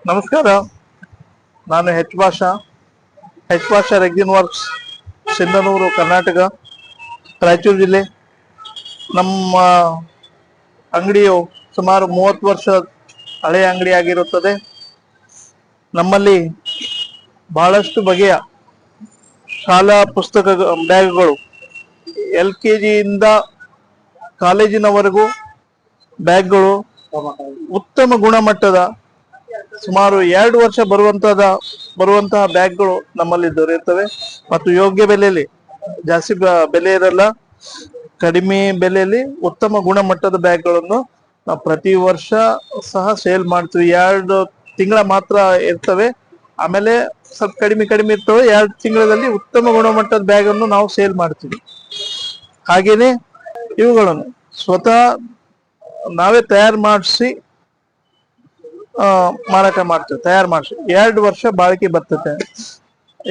ನಮಸ್ಕಾರ. ನಾನು ಹೆಚ್ ಭಾಷಾ ರೆಗ್ಜಿನ್ ವರ್ಕ್ಸ್, ಸಿಂಧನೂರು, ಕರ್ನಾಟಕ, ರಾಯಚೂರು ಜಿಲ್ಲೆ. ನಮ್ಮ ಅಂಗಡಿಯು ಸುಮಾರು 30 ವರ್ಷ ಹಳೆಯ ಅಂಗಡಿಯಾಗಿರುತ್ತದೆ. ನಮ್ಮಲ್ಲಿ ಬಹಳಷ್ಟು ಬಗೆಯ ಶಾಲಾ ಪುಸ್ತಕ ಬ್ಯಾಗ್ಗಳು, LKG ಇಂದ ಕಾಲೇಜಿನವರೆಗೂ ಬ್ಯಾಗ್ಗಳು ಉತ್ತಮ ಗುಣಮಟ್ಟದ, ಸುಮಾರು 2 ವರ್ಷ ಬರುವಂತಹ ಬ್ಯಾಗ್ಗಳು ನಮ್ಮಲ್ಲಿ ದೊರೆಯುತ್ತವೆ. ಮತ್ತು ಯೋಗ್ಯ ಬೆಲೆಯಲ್ಲಿ, ಜಾಸ್ತಿ ಬೆಲೆ ಇರಲ್ಲ, ಕಡಿಮೆ ಬೆಲೆಯಲ್ಲಿ ಉತ್ತಮ ಗುಣಮಟ್ಟದ ಬ್ಯಾಗ್ಗಳನ್ನು ನಾವು ಪ್ರತಿ ವರ್ಷ ಸಹ ಸೇಲ್ ಮಾಡ್ತೀವಿ. 2 ತಿಂಗಳ ಮಾತ್ರ ಇರ್ತವೆ, ಆಮೇಲೆ ಸ್ವಲ್ಪ ಕಡಿಮೆ ಇರ್ತವೆ. 2 ತಿಂಗಳಲ್ಲಿ ಉತ್ತಮ ಗುಣಮಟ್ಟದ ಬ್ಯಾಗ್ ಅನ್ನು ನಾವು ಸೇಲ್ ಮಾಡ್ತೀವಿ. ಹಾಗೇನೆ ಇವುಗಳನ್ನು ಸ್ವತಃ ನಾವೇ ತಯಾರು ಮಾಡಿಸಿ ಮಾರಾಟ ಮಾಡ್ತೇವೆ. ತಯಾರು ಮಾಡಿಸಿ 2 ವರ್ಷ ಬಾಳಿಕೆ ಬರ್ತದೆ.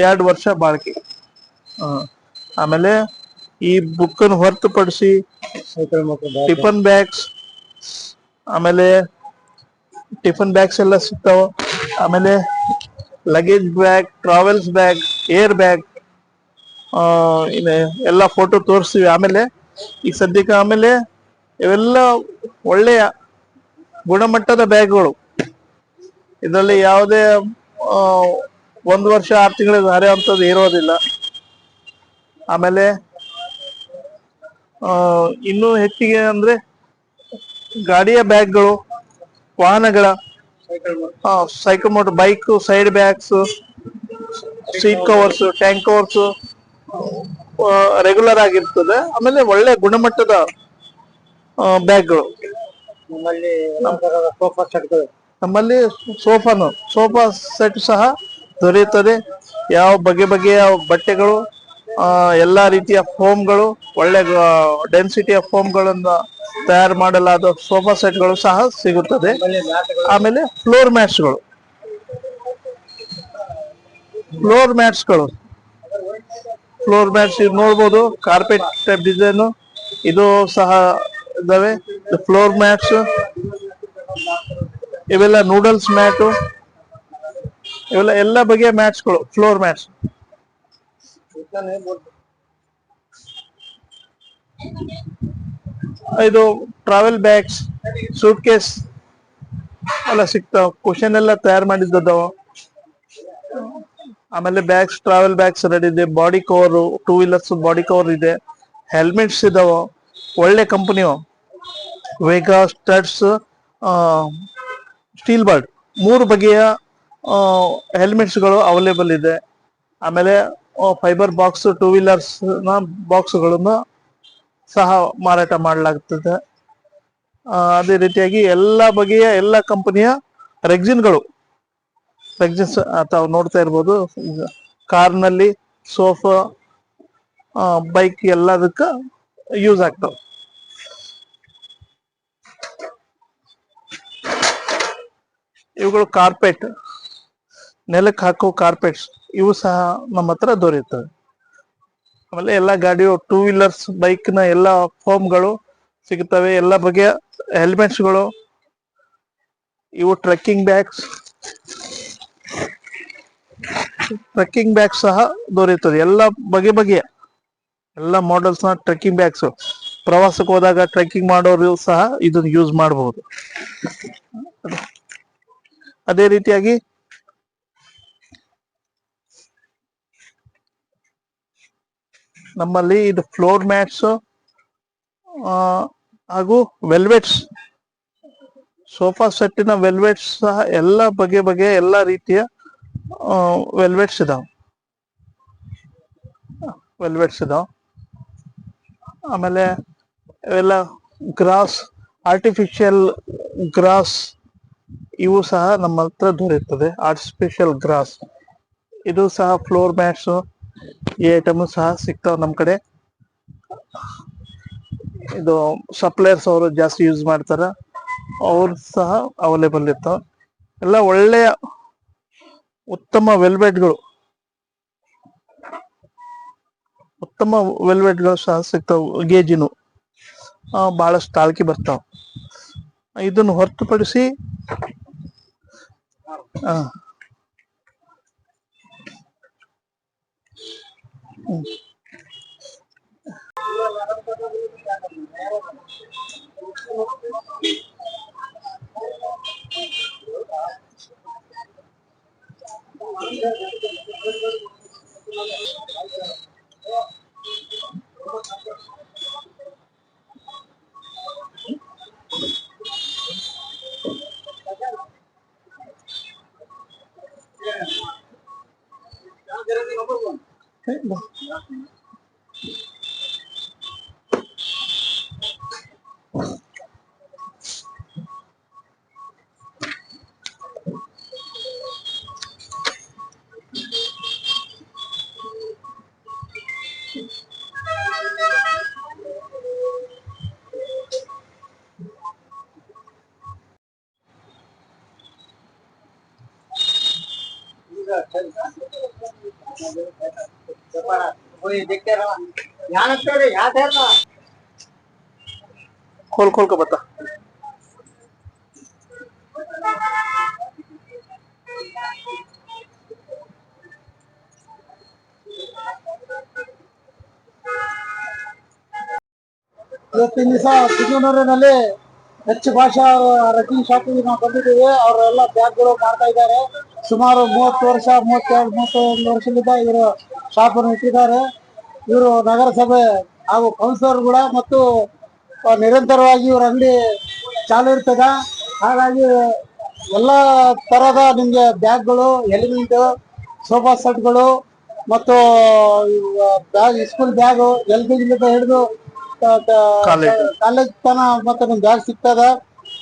2 ವರ್ಷ ಬಾಳಿಕೆ. ಆಮೇಲೆ ಈ ಬುಕ್ ಅನ್ನು ಹೊರತುಪಡಿಸಿ ಟಿಫನ್ ಬ್ಯಾಗ್ಸ್, ಆಮೇಲೆ ಟಿಫನ್ ಬ್ಯಾಗ್ಸ್ ಎಲ್ಲ ಸಿಗ್ತಾವ. ಆಮೇಲೆ luggage bag, travels bag, air bag, ಎಲ್ಲ ಫೋಟೋ ತೋರಿಸ್ತೀವಿ. ಆಮೇಲೆ ಈಗ ಸದ್ಯಕ್ಕೆ ಆಮೇಲೆ ಇವೆಲ್ಲ ಒಳ್ಳೆಯ ಗುಣಮಟ್ಟದ ಬ್ಯಾಗ್ಗಳು. ಇದರಲ್ಲಿ ಯಾವುದೇ 1 ವರ್ಷ 6 ತಿಂಗಳಿಗೆ ಹರಿಯುವಂಥದ್ದು ಇರೋದಿಲ್ಲ. ಆಮೇಲೆ ಇನ್ನೂ ಹೆಚ್ಚಿಗೆ ಅಂದ್ರೆ ಗಾಡಿಯ ಬ್ಯಾಗ್ಗಳು, ವಾಹನಗಳ, cycle motor bike side bags, seat covers, tank covers regular ಆಗಿರ್ತದೆ. ಆಮೇಲೆ ಒಳ್ಳೆ ಗುಣಮಟ್ಟದ ಬ್ಯಾಗ್ಗಳು. ನಮ್ಮಲ್ಲಿ ಸೋಫಾ ಸೆಟ್ ಸಹ ದೊರೆಯುತ್ತದೆ. ಯಾವ ಬಗೆಯ ಬಟ್ಟೆಗಳು, ಎಲ್ಲಾ ರೀತಿಯ ಫೋಮ್ಗಳು, ಒಳ್ಳೆ ಡೆನ್ಸಿಟಿಯ ಫೋಮ್ಗಳಿಂದ ತಯಾರು ಮಾಡಲಾದ ಸೋಫಾ ಸೆಟ್ಗಳು ಸಹ ಸಿಗುತ್ತದೆ. ಆಮೇಲೆ ಫ್ಲೋರ್ ಮ್ಯಾಟ್ಸ್ಗಳು ನೋಡ್ಬೋದು. ಕಾರ್ಪೆಟ್ ಟೈಪ್ ಡಿಸೈನ್ ಇದು ಸಹ ಇದಾವೆ. ಫ್ಲೋರ್ ಮ್ಯಾಟ್ಸ್, ಇವೆಲ್ಲ ನೂಡಲ್ಸ್ ಮ್ಯಾಟು, ಇವೆಲ್ಲ ಎಲ್ಲ ಬಗೆಯ ಮ್ಯಾಟ್ಸ್ಗಳು, ಫ್ಲೋರ್ ಮ್ಯಾಟ್ಸ್. ಇದು ಟ್ರಾವೆಲ್ ಬ್ಯಾಗ್ಸ್, ಸೂಟ್ ಕೇಸ್ ಎಲ್ಲ ಸಿಗ್ತಾವ. ಕ್ವಶನ್ ಎಲ್ಲ ತಯಾರು ಮಾಡಿದ್ದವ. ಆಮೇಲೆ ಟ್ರಾವೆಲ್ ಬ್ಯಾಗ್ಸ್ ರೆಡಿ ಇದೆ. Body cover, 2 wheelers body cover ಇದೆ. ಹೆಲ್ಮೆಟ್ಸ್ ಇದಾವ, ಒಳ್ಳೆ ಕಂಪನಿಯು. ವೇಗಾ, ಸ್ಟಡ್ಸ್, ಸ್ಟೀಲ್ ಬರ್ಡ್, 3 ಬಗೆಯ ಹೆಲ್ಮೆಟ್ಸ್ಗಳು ಅವೈಲೇಬಲ್ ಇದೆ. ಆಮೇಲೆ ಫೈಬರ್ ಬಾಕ್ಸ್, 2 ವೀಲರ್ಸ್ ನ ಬಾಕ್ಸ್ಗಳನ್ನು ಸಹ ಮಾರಾಟ ಮಾಡಲಾಗುತ್ತದೆ. ಅದೇ ರೀತಿಯಾಗಿ ಎಲ್ಲಾ ಬಗೆಯ ಎಲ್ಲಾ ಕಂಪನಿಯ ರೆಕ್ಸಿನ್ಸ್ ತಾವು ನೋಡ್ತಾ ಇರ್ಬೋದು. ಕಾರ್ನಲ್ಲಿ, ಸೋಫಾ, ಬೈಕ್ ಎಲ್ಲದಕ್ಕ ಯೂಸ್ ಆಗ್ತಾವ. ಇವುಗಳು ಕಾರ್ಪೆಟ್, ನೆಲಕ್ಕೆ ಹಾಕೋ ಕಾರ್ಪೆಟ್ಸ್, ಇವು ಸಹ ನಮ್ಮ ಹತ್ರ ದೊರೆಯುತ್ತವೆ. ಆಮೇಲೆ ಎಲ್ಲ ಗಾಡಿಯು 2 ವೀಲರ್ಸ್ ಬೈಕ್ ನ ಎಲ್ಲ ಫೋಮ್ಗಳು ಸಿಗುತ್ತವೆ. ಎಲ್ಲ ಬಗೆಯ ಹೆಲ್ಮೆಟ್ಸ್ಗಳು, ಇವು ಟ್ರೆಕ್ಕಿಂಗ್ ಬ್ಯಾಗ್ಸ್ ಸಹ ದೊರೆಯುತ್ತದೆ. ಎಲ್ಲ ಬಗೆಯ ಎಲ್ಲ ಮಾಡೆಲ್ಸ್ ನ ಟ್ರೆಕ್ಕಿಂಗ್ ಬ್ಯಾಗ್ಸ್, ಪ್ರವಾಸಕ್ಕೆ ಹೋದಾಗ ಟ್ರೆಕ್ಕಿಂಗ್ ಮಾಡೋರು ಸಹ ಇದನ್ನು ಯೂಸ್ ಮಾಡಬಹುದು. ಅದೇ ರೀತಿಯಾಗಿ ನಮ್ಮಲ್ಲಿ ಇದು ಫ್ಲೋರ್ ಮ್ಯಾಟ್ಸ್ ಹಾಗೂ ವೆಲ್ವೆಟ್ಸ್, ಸೋಫಾ ಸೆಟ್ಟಿನ ವೆಲ್ವೆಟ್ಸ್ ಸಹ ಎಲ್ಲ ಬಗೆಯ ಎಲ್ಲ ರೀತಿಯ ವೆಲ್ವೆಟ್ಸ್ ಇದಾವ. ಆಮೇಲೆ ಇವೆಲ್ಲ ಆರ್ಟಿಫಿಷಿಯಲ್ ಗ್ರಾಸ್, ಇವು ಸಹ ನಮ್ಮ ಹತ್ರ ದೊರೆಯುತ್ತದೆ. ಆರ್ಟಿಫಿಷಿಯಲ್ ಗ್ರಾಸ್ ಇದು ಸಹ ಫ್ಲೋರ್ ಮ್ಯಾಟ್ಸ್, ಈ ಐಟಮ್ ಸಹ ಸಿಗ್ತಾವ ನಮ್ ಕಡೆ. ಇದು ಸಪ್ಲೈಯರ್ಸ್ ಅವರು ಜಾಸ್ತಿ ಯೂಸ್ ಮಾಡ್ತಾರ, ಅವ್ರು ಸಹ ಅವೈಲೇಬಲ್ ಇರ್ತಾವ. ಎಲ್ಲ ಒಳ್ಳೆಯ ಉತ್ತಮ ವೆಲ್ವೆಟ್ಗಳು ಸಹ ಸಿಗ್ತಾವ. ಗೇಜಿನು ಬಹಳಷ್ಟು ತಾಳ್ಕಿ ಬರ್ತಾವ. ಇದನ್ನು ಹೊರತುಪಡಿಸಿ ಹಾ. ಹ್ಮ್. खोल खोल का बता। ಇವತ್ತಿನ ದಿವಸ ಸಿಂಗನೂರಿನಲ್ಲಿ ಹೆಚ್ಚು ಭಾಷಾ ರಟ್ಟಿಂಗ್ ಶಾಪಿಗೆ ನಾವು ಬಂದಿದ್ದೀವಿ. ಅವರೆಲ್ಲ ಬ್ಯಾಗ್ಗಳು ಮಾಡ್ತಾ ಇದ್ದಾರೆ. ಸುಮಾರು 30 ವರ್ಷ 32 ವರ್ಷದಿಂದ ಇವರು ಶಾಪ್ ಅನ್ನು ಇಟ್ಟಿದ್ದಾರೆ. ಇವರು ನಗರಸಭೆ ಹಾಗೂ ಕೌನ್ಸಿಲರ್ ಕೂಡ ಮತ್ತು ನಿರಂತರವಾಗಿ ಇವ್ರ ಅಂಗಡಿ ಚಾಲು ಇರ್ತದ. ಹಾಗಾಗಿ ಎಲ್ಲ ತರಹದ ನಿಮ್ಗೆ ಬ್ಯಾಗ್ಗಳು, ಎಲಿಮೆಂಟ್, ಸೋಫಾ ಸೆಟ್ಗಳು ಮತ್ತು ಬ್ಯಾಗ್, ಸ್ಕೂಲ್ ಬ್ಯಾಗು, LKG ಹಿಡಿದು ಕಾಲೇಜ್ ತನ ಮತ್ತೆ ನಿಮ್ ಬ್ಯಾಗ್ ಸಿಗ್ತದ.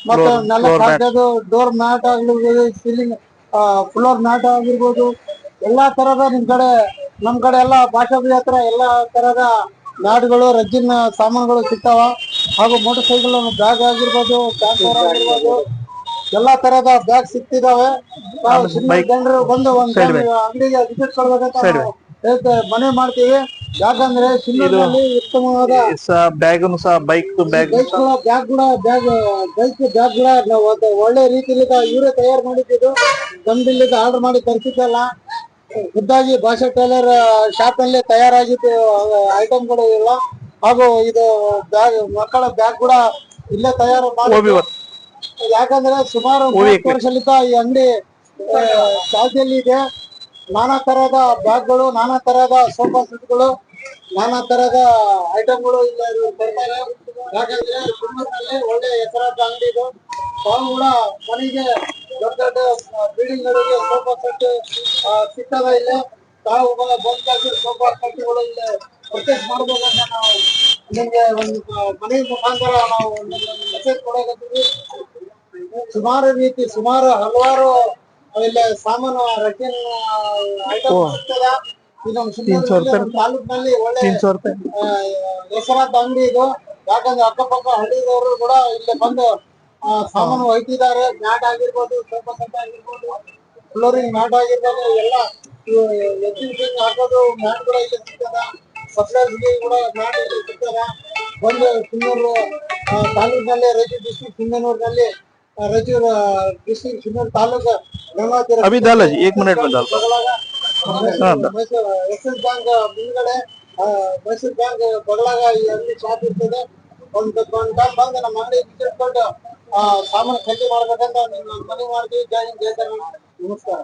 ಮತ್ತೆ ನೆಲಕ್ಕೆ ಹಾಕೋದು, ಡೋರ್ ಮ್ಯಾಟ್ ಆಗಿರ್ಬೋದು, ಸೀಲಿಂಗ್ ಫ್ಲೋರ್ ಮ್ಯಾಟ್ ಆಗಿರ್ಬೋದು, ಎಲ್ಲಾ ತರದ ನಿಮ್ ಕಡೆ ನಮ್ ಕಡೆ ಎಲ್ಲ ಭಾಷಾ ಹತ್ರ ಎಲ್ಲಾ ತರದ ಮ್ಯಾಟ್ಗಳು, ರಜ್ಜಿನ ಸಾಮಾನುಗಳು ಸಿಗ್ತಾವ. ಹಾಗೂ ಮೋಟರ್ ಸೈಕಲ್ ಬ್ಯಾಗ್ ಆಗಿರ್ಬೋದು, ಟ್ಯಾಂಕರ್ ಆಗಿರ್ಬೋದು, ಎಲ್ಲಾ ತರದ ಬ್ಯಾಗ್ ಸಿಗ್ತಿದಾವೆ. ಜನರು ಬಂದು ಒಂದ್ ಅಂಗಡಿಗೆ ವಿಸಿಟ್ ಕೊಡ್ಬೇಕಂತ ನಾವು ಮನವಿ ಮಾಡ್ತೀವಿ. ಯಾಕಂದ್ರೆ ಸಿನ್ನೂರಿನಲ್ಲಿ ಉತ್ತಮವಾದ ಬ್ಯಾಗ್ ಬೈಕ್ ಬ್ಯಾಗ್ ಒಳ್ಳೆ ರೀತಿಯಲ್ಲಿ ಇವರೇ ತಯಾರು ಮಾಡಿದ್ದು. ಗಂಬಿಲ್ಲಿಂದ ಆರ್ಡರ್ ಮಾಡಿ ತರಿಸಿದ್ದಲ್ಲ, ಖುದ್ದಾಗಿ ಭಾಷಾ ಟೈಲರ್ ಶಾಪ್ ನಲ್ಲಿ ತಯಾರಾಗಿದ್ದು ಐಟಮ್ಗಳು ಇಲ್ಲ. ಹಾಗೂ ಇದು ಬ್ಯಾಗ್, ಮಕ್ಕಳ ಬ್ಯಾಗ್ ಕೂಡ ಇಲ್ಲೇ ತಯಾರು ಮಾಡಿ. ಯಾಕಂದ್ರೆ ಸುಮಾರು 30 ವರ್ಷದಿಂದ ಈ ಅಂಗಡಿ ಚಾಲ್ತಿಯಲ್ಲಿ ಇದೆ. ನಾನಾ ತರಹದ ಬ್ಯಾಗ್ಗಳು, ನಾನಾ ತರಹದ ಸೋಫಾ ಸೆಟ್ಗಳು, ನಾನಾ ತರಹದ ಐಟಮ್ಗಳು ಇಲ್ಲ ತರ್ತಾರೆ. ಯಾಕಂದ್ರೆ ಶಿವಮೊಗ್ಗದಲ್ಲಿ ಒಳ್ಳೆ ಹೆಸರಾದ ಅಂಗಡಿ ಇದು. ತಾವು ಕೂಡ ಮನೆಗೆ ದೊಡ್ಡ ದೊಡ್ಡ ಬಿಲ್ಡಿಂಗ್ ಗಳಿಗೆ ಸೋಫಾ ಸೆಟ್ ಸಿಗ್ತದ. ಇಲ್ಲಿ ತಾವು ಬಂದ ಸೋಫಾ ಸೆಟ್ಗಳು ಇಲ್ಲಿ ಪರ್ಚೇಸ್ ಮಾಡಬೇಕಂತ ನಾವು ನಿಮ್ಗೆ ಒಂದು ಮನೆ ಮುಖಾಂತರ ನಾವು ಮೆಸೇಜ್ ಕೊಡಕತ್ತೀವಿ. ಸುಮಾರು ಹಲವಾರು ಇಲ್ಲಿ ಸಾಮಾನು ರಟ್ಟಿನ ಐಟಮ್ ಸಿಗ್ತದ. ತಾಲೂಕಿನಲ್ಲಿ ಒಳ್ಳೆ ಹೆಸರಾದ ಅಂಗಡಿ ಇದು. ಯಾಕಂದ್ರೆ ಅಕ್ಕಪಕ್ಕ ಹಳ್ಳಿದವರು ಕೂಡ ಇಲ್ಲಿ ಬಂದು ಸಾಮಾನು ಒಯ್ತಿದ್ದಾರೆ. ಮ್ಯಾಟ್ ಆಗಿರ್ಬೋದು, ಸೋಫಾ ಸೆಟ್ ಆಗಿರ್ಬೋದು, ಫ್ಲೋರಿಂಗ್ ಮ್ಯಾಟ್ ಆಗಿರ್ಬೋದು, ಎಲ್ಲ ಎಕ್ಸಿಬಿಷನ್ ಹಾಕೋದು ಮ್ಯಾಟ್ ಕೂಡ ಇಲ್ಲಿ ಸಿಗ್ತದ. ಸಪ್ಲೈಸ್ಗೆ ಕೂಡ ಮ್ಯಾಟ್ ಇಲ್ಲಿ ಸಿಗ್ತದ. ಬಂದು ಸಿನ್ನೂರು ತಾಲೂಕಿನಲ್ಲಿ, ರಾಯಚೂರು ಡಿಸ್ಟ್ರಿಕ್ಟ್ ಸಿಂಗನೂರಿನಲ್ಲಿ, ರಾಯಚೂರು ಡಿಸ್ಟ್ರಿಕ್ಟ್ ಸಿನ್ನೂರು ತಾಲೂಕು अभी डाला जी 1 मिनट में डालता ಎಕ್ಸಿಸ್ ಬ್ಯಾಂಕ್ ಮುಂದ್ಗಡೆ ಮೈಸೂರು ಬ್ಯಾಂಕ್ ಬಗಲಾಗ ಈ ಅಂಗಡಿ ಶಾಪ್ ಇರ್ತದೆ. ಒಂದು ಟೈಮ್ ಬಂದು ನಮ್ಮ ಅಂಗಡಿ ವಿಸಿಟ್ ಕೊಟ್ಟು ಸಾಮಾನು ಖರೀದಿ ಮಾಡ್ಬೇಕಂತ ಮನವಿ ಮಾಡ್ತೀವಿ. ಜೈ ಹಿಂದ್, ಜೈ ಕರ್ನಾಟಕ. ನಮಸ್ಕಾರ.